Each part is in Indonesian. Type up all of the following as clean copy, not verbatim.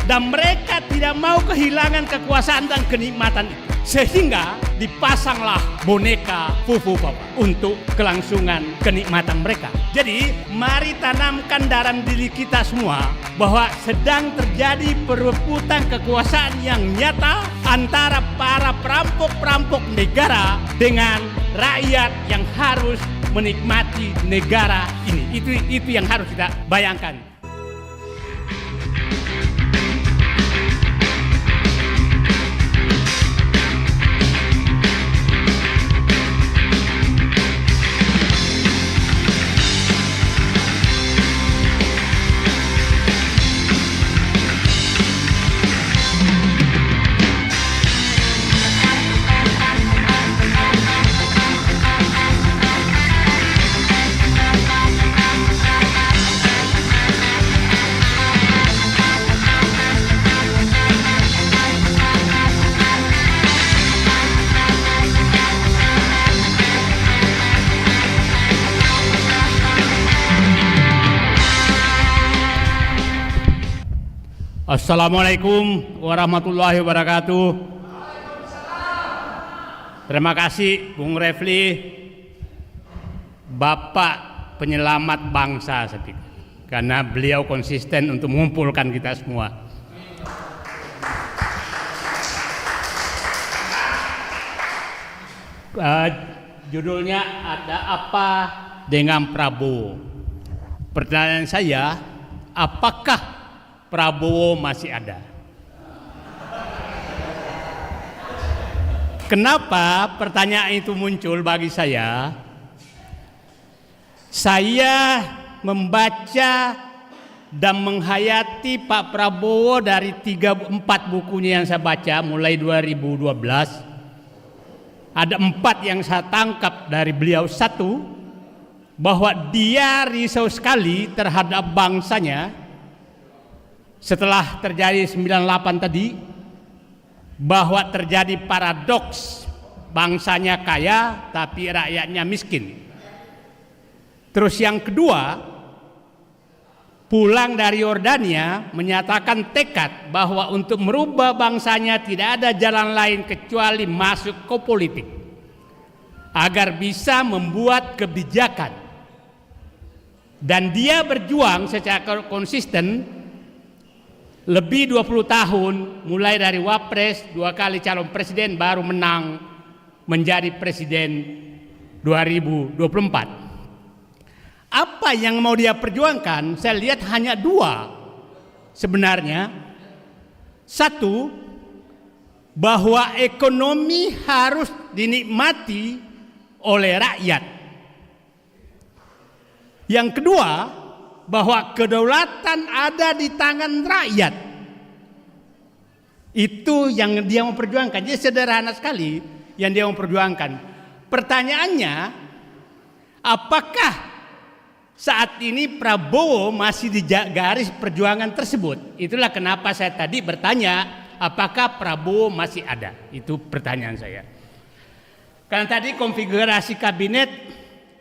dan mereka tidak mau kehilangan kekuasaan dan kenikmatan itu. Sehingga dipasanglah boneka fufu papa untuk kelangsungan kenikmatan mereka. Jadi mari tanamkan dalam diri kita semua bahwa sedang terjadi perebutan kekuasaan yang nyata antara para perampok-perampok negara dengan rakyat yang harus menikmati negara ini. Itu yang harus kita bayangkan. Assalamualaikum warahmatullahi wabarakatuh. Terima kasih Bung Refli, Bapak penyelamat bangsa saya pikir, karena beliau konsisten untuk mengumpulkan kita semua. Judulnya ada apa dengan Prabowo. Pertanyaan saya, apakah Prabowo masih ada? Kenapa pertanyaan itu muncul bagi saya? Saya membaca dan menghayati Pak Prabowo dari 3-4 bukunya yang saya baca mulai 2012. Ada 4 yang saya tangkap dari beliau. Satu, bahwa dia risau sekali terhadap bangsanya. Setelah terjadi 98 tadi, bahwa terjadi paradoks bangsanya kaya tapi rakyatnya miskin. Terus yang kedua, pulang dari Yordania menyatakan tekad bahwa untuk merubah bangsanya tidak ada jalan lain kecuali masuk ke politik agar bisa membuat kebijakan. Dan dia berjuang secara konsisten lebih 20 tahun, mulai dari Wapres, 2 kali calon presiden, baru menang menjadi presiden 2024. Apa yang mau dia perjuangkan? Saya lihat hanya 2 sebenarnya. Satu, bahwa ekonomi harus dinikmati oleh rakyat. Yang kedua, bahwa kedaulatan ada di tangan rakyat. Itu yang dia mau perjuangkan. Jadi sederhana sekali yang dia mau perjuangkan. Pertanyaannya, apakah saat ini Prabowo masih di garis perjuangan tersebut? Itulah kenapa saya tadi bertanya, apakah Prabowo masih ada? Itu pertanyaan saya. Karena tadi konfigurasi kabinet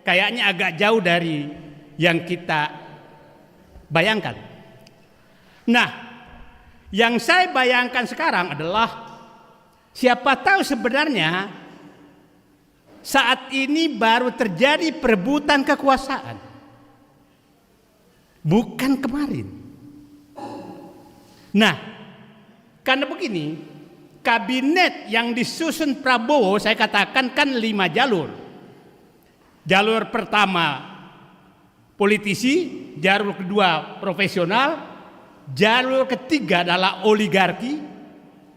kayaknya agak jauh dari yang kita bayangkan. Nah, yang saya bayangkan sekarang adalah siapa tahu sebenarnya saat ini baru terjadi perebutan kekuasaan, bukan kemarin. Nah, karena begini, kabinet yang disusun Prabowo saya katakan kan 5 jalur. Jalur pertama politisi, jalur kedua profesional, jalur ketiga adalah oligarki,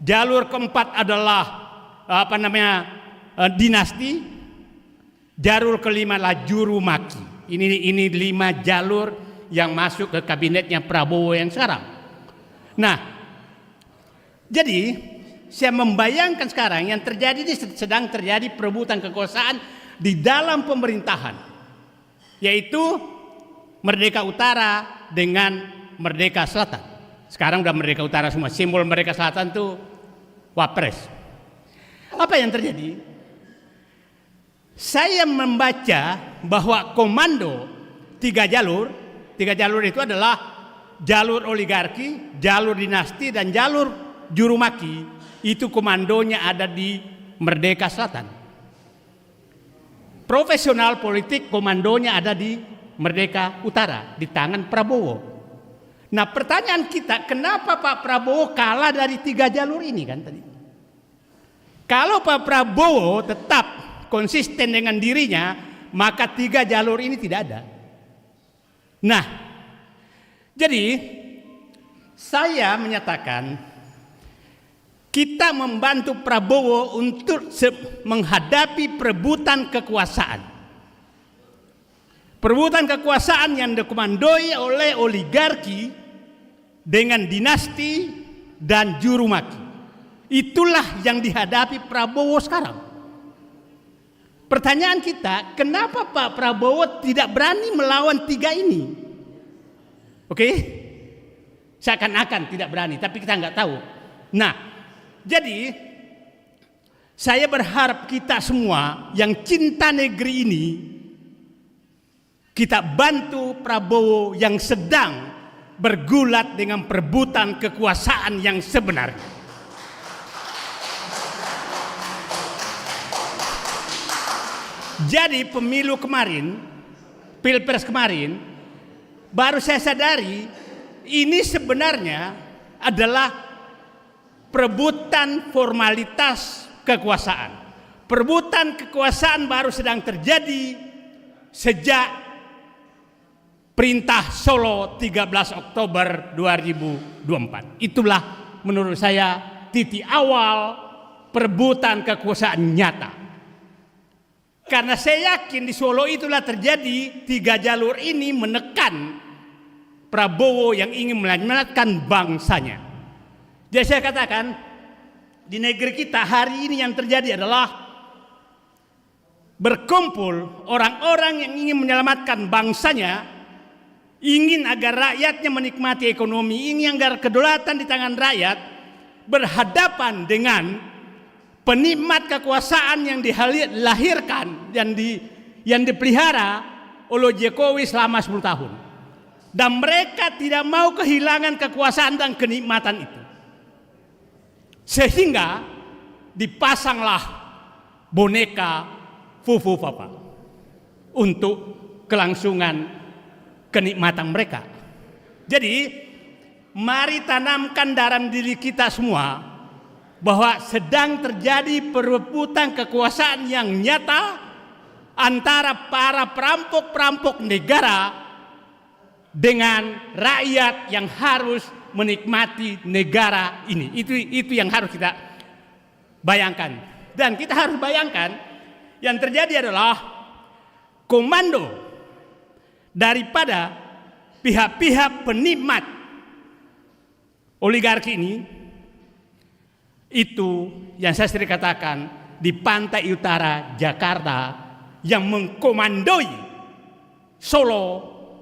jalur keempat adalah dinasti, jalur kelima adalah juru maki. Ini 5 jalur yang masuk ke kabinetnya Prabowo yang sekarang. Nah, jadi saya membayangkan sekarang yang terjadi ini sedang terjadi perebutan kekuasaan di dalam pemerintahan, yaitu Merdeka Utara dengan Merdeka Selatan. Sekarang udah Merdeka Utara semua. Simbol Merdeka Selatan itu Wapres. Apa yang terjadi? Saya membaca bahwa komando 3 jalur itu adalah jalur oligarki, jalur dinasti, dan jalur jurumaki itu komandonya ada di Merdeka Selatan. Profesional politik komandonya ada di Merdeka Utara, di tangan Prabowo. Nah, pertanyaan kita, kenapa Pak Prabowo kalah dari 3 jalur ini kan tadi? Kalau Pak Prabowo tetap konsisten dengan dirinya, maka 3 jalur ini tidak ada. Nah, jadi saya menyatakan kita membantu Prabowo untuk menghadapi perebutan kekuasaan. Perebutan kekuasaan yang dikomandoi oleh oligarki dengan dinasti dan jurumaki. Itulah yang dihadapi Prabowo sekarang. Pertanyaan kita, kenapa Pak Prabowo tidak berani melawan 3 ini? Oke? Seakan-akan tidak berani, tapi kita nggak tahu. Nah, jadi saya berharap kita semua yang cinta negeri ini, kita bantu Prabowo yang sedang bergulat dengan perebutan kekuasaan yang sebenarnya. Jadi pemilu kemarin, pilpres kemarin, baru saya sadari ini sebenarnya adalah perebutan formalitas kekuasaan. Perebutan kekuasaan baru sedang terjadi sejak Perintah Solo 13 Oktober 2024. Itulah menurut saya titik awal perebutan kekuasaan nyata. Karena saya yakin di Solo itulah terjadi 3 jalur ini menekan Prabowo yang ingin menyelamatkan bangsanya. Jadi saya katakan di negeri kita hari ini yang terjadi adalah berkumpul orang-orang yang ingin menyelamatkan bangsanya, ingin agar rakyatnya menikmati ekonomi, ingin agar kedaulatan di tangan rakyat, berhadapan dengan penikmat kekuasaan yang dilahirkan, yang dipelihara oleh Jokowi selama 10 tahun. Dan mereka tidak mau kehilangan kekuasaan dan kenikmatan itu. Sehingga dipasanglah boneka Fufu Papa untuk kelangsungan kenikmatan mereka. Jadi mari tanamkan dalam diri kita semua bahwa sedang terjadi perebutan kekuasaan yang nyata antara para perampok-perampok negara dengan rakyat yang harus menikmati negara ini. Itu yang harus kita bayangkan. Dan kita harus bayangkan yang terjadi adalah komando daripada pihak-pihak penikmat oligarki ini, itu yang saya sering katakan di pantai utara Jakarta yang mengkomandoi Solo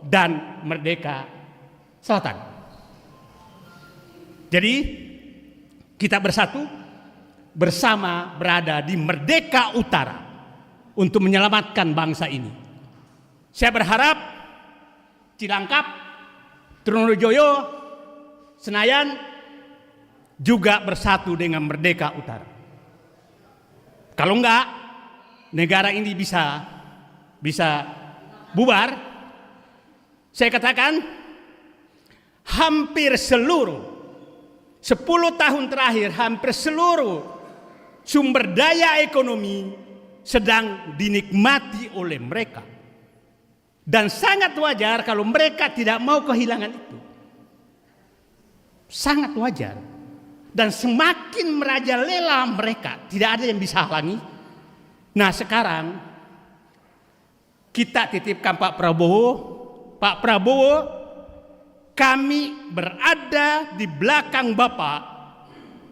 dan Merdeka Selatan. Jadi kita bersatu bersama berada di Merdeka Utara untuk menyelamatkan bangsa ini. Saya berharap Cilangkap, Trunojoyo, Senayan juga bersatu dengan Merdeka Utara. Kalau enggak, negara ini bisa bubar. Saya katakan hampir seluruh 10 tahun terakhir, hampir seluruh sumber daya ekonomi sedang dinikmati oleh mereka. Dan sangat wajar kalau mereka tidak mau kehilangan itu. Sangat wajar. Dan semakin merajalela mereka, tidak ada yang bisa halangi. Nah sekarang kita titipkan Pak Prabowo. Pak Prabowo, kami berada di belakang Bapak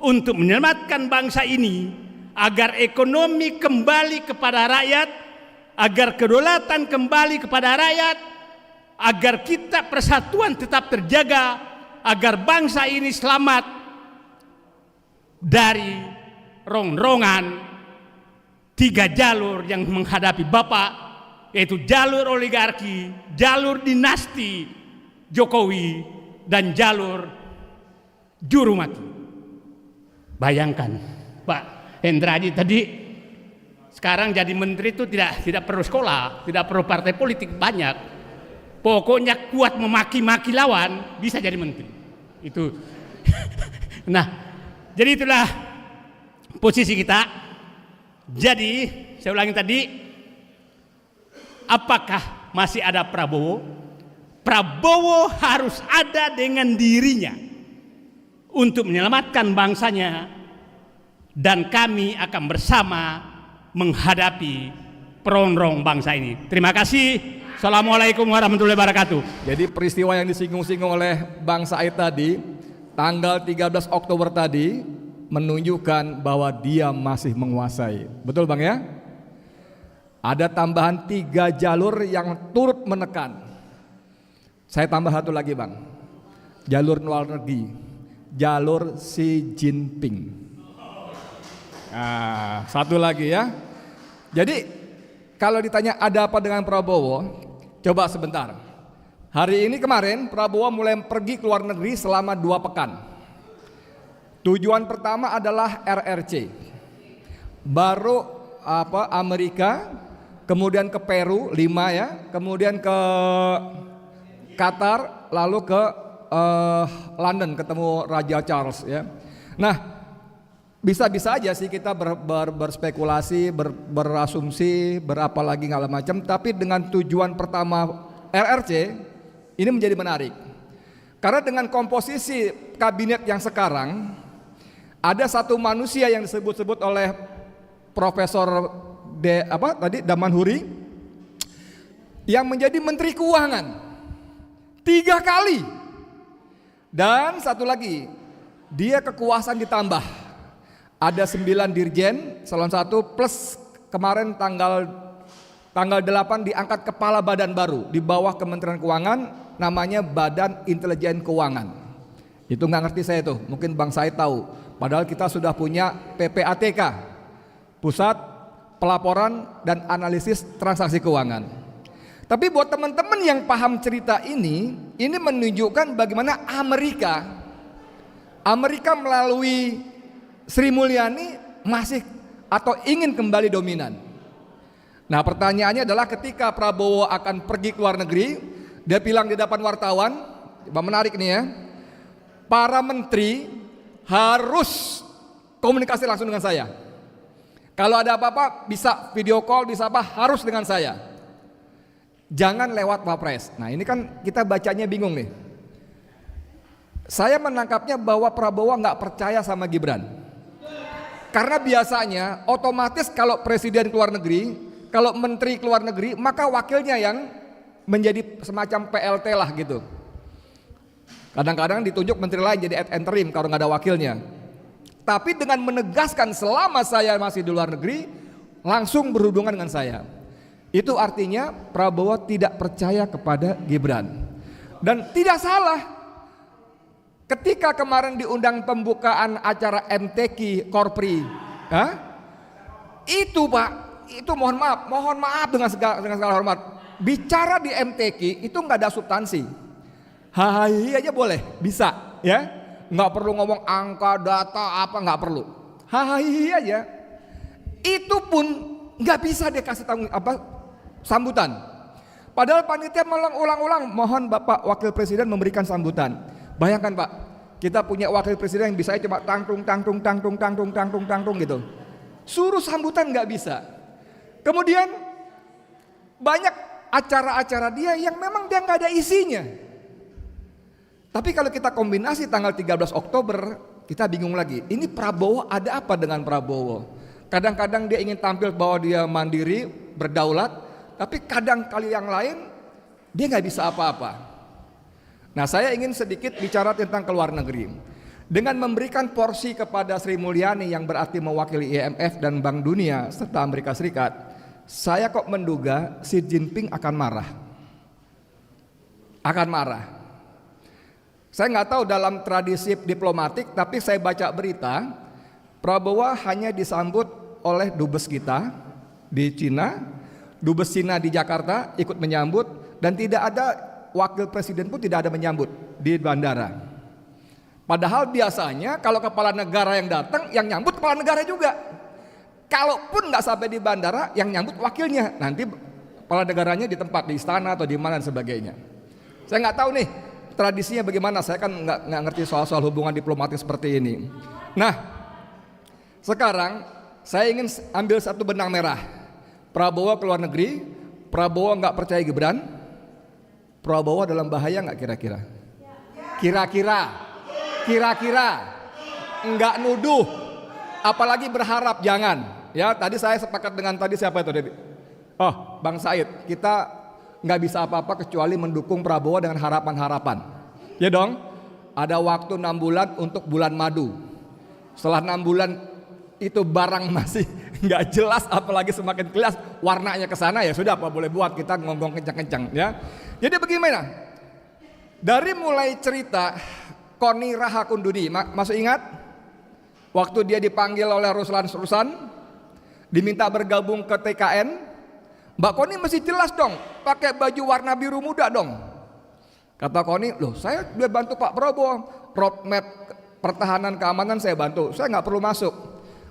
untuk menyelamatkan bangsa ini agar ekonomi kembali kepada rakyat, agar kedaulatan kembali kepada rakyat, agar kita persatuan tetap terjaga, agar bangsa ini selamat dari rongrongan 3 jalur yang menghadapi Bapak, yaitu jalur oligarki, jalur dinasti Jokowi, dan jalur juru mati. Bayangkan Pak Hendradi tadi, sekarang jadi menteri itu tidak perlu sekolah, tidak perlu partai politik banyak. Pokoknya kuat memaki-maki lawan bisa jadi menteri. Itu. Nah, jadi itulah posisi kita. Jadi saya ulangi tadi, apakah masih ada Prabowo? Prabowo harus ada dengan dirinya untuk menyelamatkan bangsanya, dan kami akan bersama menghadapi perongrong bangsa ini. Terima kasih. Assalamualaikum warahmatullahi wabarakatuh. Jadi peristiwa yang disinggung-singgung oleh Bang Said tadi, tanggal 13 Oktober tadi, menunjukkan bahwa dia masih menguasai. Betul Bang ya? Ada tambahan 3 jalur yang turut menekan. Saya tambah satu lagi Bang, jalur luar negeri, jalur Xi Jinping. Nah, satu lagi ya. Jadi kalau ditanya ada apa dengan Prabowo, coba sebentar. Hari ini kemarin Prabowo mulai pergi ke luar negeri selama 2 pekan. Tujuan pertama adalah RRC, baru Amerika, kemudian ke Peru 5 ya, kemudian ke Qatar, lalu ke London ketemu Raja Charles ya. Nah, bisa-bisa aja sih kita berspekulasi, berasumsi, berapa lagi segala macam, tapi dengan tujuan pertama RRC ini menjadi menarik. Karena dengan komposisi kabinet yang sekarang, ada satu manusia yang disebut-sebut oleh Profesor Damanhuri yang menjadi Menteri Keuangan 3 kali. Dan satu lagi, dia kekuasaan ditambah. Ada 9 dirjen, salah satu plus kemarin tanggal 8 diangkat kepala badan baru di bawah Kementerian Keuangan, namanya Badan Intelijen Keuangan. Itu nggak ngerti saya tuh, mungkin Bang Said tahu. Padahal kita sudah punya PPATK, Pusat Pelaporan dan Analisis Transaksi Keuangan. Tapi buat teman-teman yang paham cerita ini menunjukkan bagaimana Amerika melalui Sri Mulyani masih atau ingin kembali dominan. Nah, pertanyaannya adalah ketika Prabowo akan pergi ke luar negeri, dia bilang di depan wartawan, menarik nih ya, para menteri harus komunikasi langsung dengan saya. Kalau ada apa-apa bisa video call, bisa apa, harus dengan saya. Jangan lewat Wapres. Nah, ini kan kita bacanya bingung nih. Saya menangkapnya bahwa Prabowo nggak percaya sama Gibran. Karena biasanya otomatis kalau presiden keluar negeri, kalau menteri keluar negeri, maka wakilnya yang menjadi semacam PLT lah gitu. Kadang-kadang ditunjuk menteri lain jadi ad interim kalau nggak ada wakilnya. Tapi dengan menegaskan selama saya masih di luar negeri, langsung berhubungan dengan saya. Itu artinya Prabowo tidak percaya kepada Gibran. Dan tidak salah. Ketika kemarin diundang pembukaan acara MTQ Korpri, itu Pak, itu mohon maaf dengan segala hormat. Bicara di MTQ itu nggak ada substansi. Hai aja boleh, bisa, ya, nggak perlu ngomong angka, data apa, nggak perlu. Hai aja, itu pun nggak bisa dia kasih sambutan. Padahal panitia ulang-ulang, mohon Bapak Wakil Presiden memberikan sambutan. Bayangkan Pak, kita punya wakil presiden yang bisa cuma tangtung gitu. Suruh sambutan nggak bisa. Kemudian banyak acara-acara dia yang memang dia nggak ada isinya. Tapi kalau kita kombinasi tanggal 13 Oktober, kita bingung lagi. Ini Prabowo ada apa dengan Prabowo? Kadang-kadang dia ingin tampil bahwa dia mandiri, berdaulat, tapi kadang kali yang lain dia nggak bisa apa-apa. Nah, saya ingin sedikit bicara tentang ke luar negeri. Dengan memberikan porsi kepada Sri Mulyani yang berarti mewakili IMF dan Bank Dunia serta Amerika Serikat, saya kok menduga Xi Jinping akan marah. Saya nggak tahu dalam tradisi diplomatik, tapi saya baca berita, Prabowo hanya disambut oleh dubes kita di Cina, dubes Cina di Jakarta ikut menyambut, dan tidak ada wakil presiden pun tidak ada menyambut di bandara. Padahal biasanya kalau kepala negara yang datang, yang nyambut kepala negara juga. Kalaupun nggak sampai di bandara, yang nyambut wakilnya. Nanti kepala negaranya di tempat, di istana atau di mana dan sebagainya. Saya nggak tahu nih tradisinya bagaimana. Saya kan nggak ngerti soal hubungan diplomatik seperti ini. Nah, sekarang saya ingin ambil satu benang merah. Prabowo ke luar negeri, Prabowo nggak percaya Gibran. Prabowo dalam bahaya nggak kira-kira? Kira-kira nggak nuduh, apalagi berharap, jangan. Ya, tadi saya sepakat dengan tadi siapa itu Debbie? Oh, Bang Said. Kita nggak bisa apa-apa kecuali mendukung Prabowo dengan harapan-harapan. Ya dong. Ada waktu 6 bulan untuk bulan madu. Setelah 6 bulan itu barang masih nggak jelas, apalagi semakin jelas warnanya ke sana, ya sudah, apa boleh buat, kita ngomong kencang-kencang ya. Jadi bagaimana? Dari mulai cerita Koni Rahakunduni, masih ingat? Waktu dia dipanggil oleh Ruslan, diminta bergabung ke TKN, Mbak Koni mesti jelas dong, pakai baju warna biru muda dong. Kata Koni, loh saya udah bantu Pak Prabowo, roadmap pertahanan keamanan saya bantu, saya nggak perlu masuk.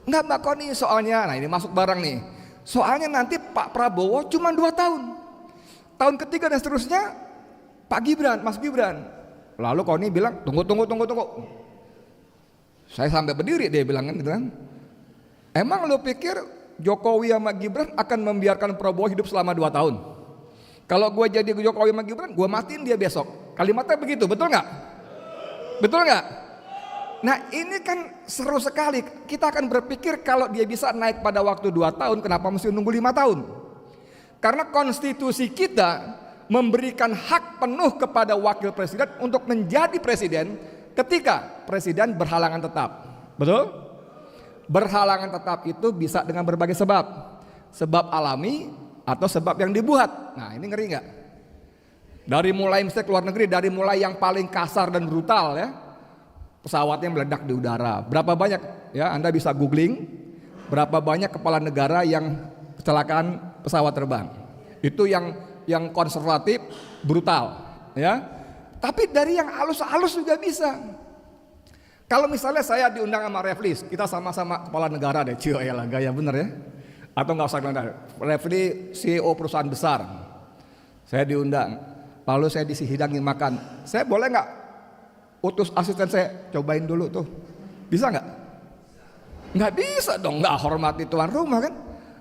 Enggak Mbak Koni, soalnya, nah ini masuk barang nih, soalnya nanti Pak Prabowo cuma 2 tahun. Tahun ketiga dan seterusnya Pak Gibran, Mas Gibran. Lalu Koni bilang, tunggu. Saya sampai berdiri, dia bilang kan gitu kan. Emang lu pikir Jokowi sama Gibran akan membiarkan Prabowo hidup selama 2 tahun? Kalau gue jadi Jokowi sama Gibran, gue matiin dia besok. Kalimatnya begitu, betul nggak? Betul nggak? Nah ini kan seru sekali. Kita akan berpikir kalau dia bisa naik pada waktu 2 tahun, kenapa mesti nunggu 5 tahun? Karena konstitusi kita memberikan hak penuh kepada wakil presiden untuk menjadi presiden ketika presiden berhalangan tetap. Betul? Berhalangan tetap itu bisa dengan berbagai sebab. Sebab alami atau sebab yang dibuat. Nah ini ngeri nggak? Dari mulai misalnya keluar negeri, dari mulai yang paling kasar dan brutal ya, pesawatnya meledak di udara. Berapa banyak ya, Anda bisa googling berapa banyak kepala negara yang kecelakaan pesawat terbang. Itu yang konservatif, brutal ya. Tapi dari yang halus-halus juga bisa. Kalau misalnya saya diundang sama Refli, kita sama-sama kepala negara deh, cio ya lah, gaya bener ya. Atau nggak usah bilang, Refli CEO perusahaan besar, saya diundang, lalu saya dihidangi makan, saya boleh nggak utus asisten saya cobain dulu tuh, bisa nggak? Nggak bisa dong, nggak hormati tuan rumah kan.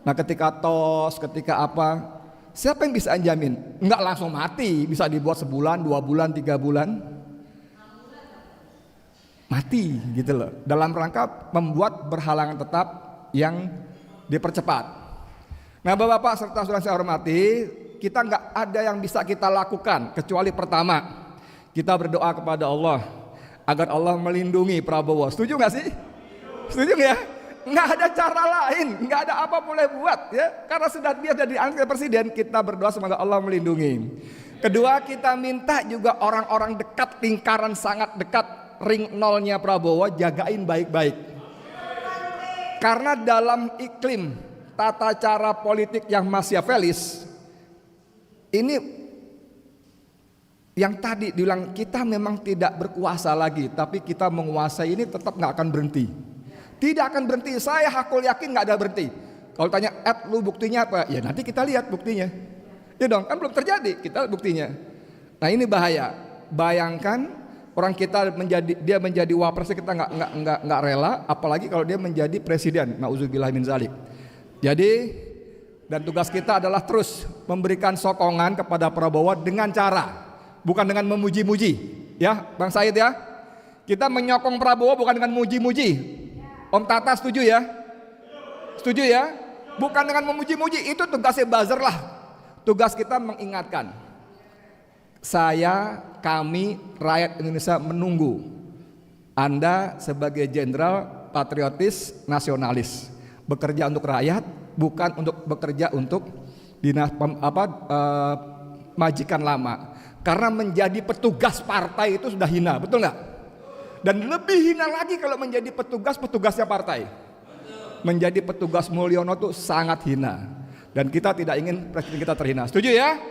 Nah ketika tos, ketika apa, siapa yang bisa jamin? Nggak langsung mati, bisa dibuat sebulan, 2 bulan, 3 bulan. Mati gitu loh. Dalam rangka membuat berhalangan tetap yang dipercepat. Nah Bapak-Bapak serta saudara saya hormati, kita nggak ada yang bisa kita lakukan kecuali pertama, kita berdoa kepada Allah agar Allah melindungi Prabowo. Setuju nggak sih? Setuju nggak ya? Nggak ada cara lain, nggak ada apa boleh buat ya. Karena sudah dia jadi angkat presiden, kita berdoa semoga Allah melindungi. Kedua, kita minta juga orang-orang dekat, lingkaran sangat dekat, ring nolnya Prabowo, jagain baik-baik. Karena dalam iklim tata cara politik yang Machiavellis, ini yang tadi dibilang kita memang tidak berkuasa lagi, tapi kita menguasai ini tetap nggak akan berhenti. Tidak akan berhenti, saya hakul yakin nggak ada berhenti. Kalau tanya, lu buktinya apa? Ya nanti kita lihat buktinya. Ya dong, kan belum terjadi, kita lihat buktinya. Nah ini bahaya. Bayangkan orang kita menjadi wapres, kita nggak rela, apalagi kalau dia menjadi presiden. Nauzubillah min zalik. Jadi dan tugas kita adalah terus memberikan sokongan kepada Prabowo dengan cara, bukan dengan memuji-muji, ya Bang Said ya. Kita menyokong Prabowo bukan dengan muji-muji. Om Tata setuju ya? Setuju ya? Bukan dengan memuji-muji, itu tugasnya buzzer lah. Tugas kita mengingatkan. Saya, kami, rakyat Indonesia menunggu Anda sebagai jenderal patriotis, nasionalis, bekerja untuk rakyat, bukan untuk bekerja untuk dinas majikan lama. Karena menjadi petugas partai itu sudah hina, betul nggak? Dan lebih hina lagi kalau menjadi petugasnya partai. Menjadi petugas Mulyono itu sangat hina. Dan kita tidak ingin presiden kita terhina. Setuju ya?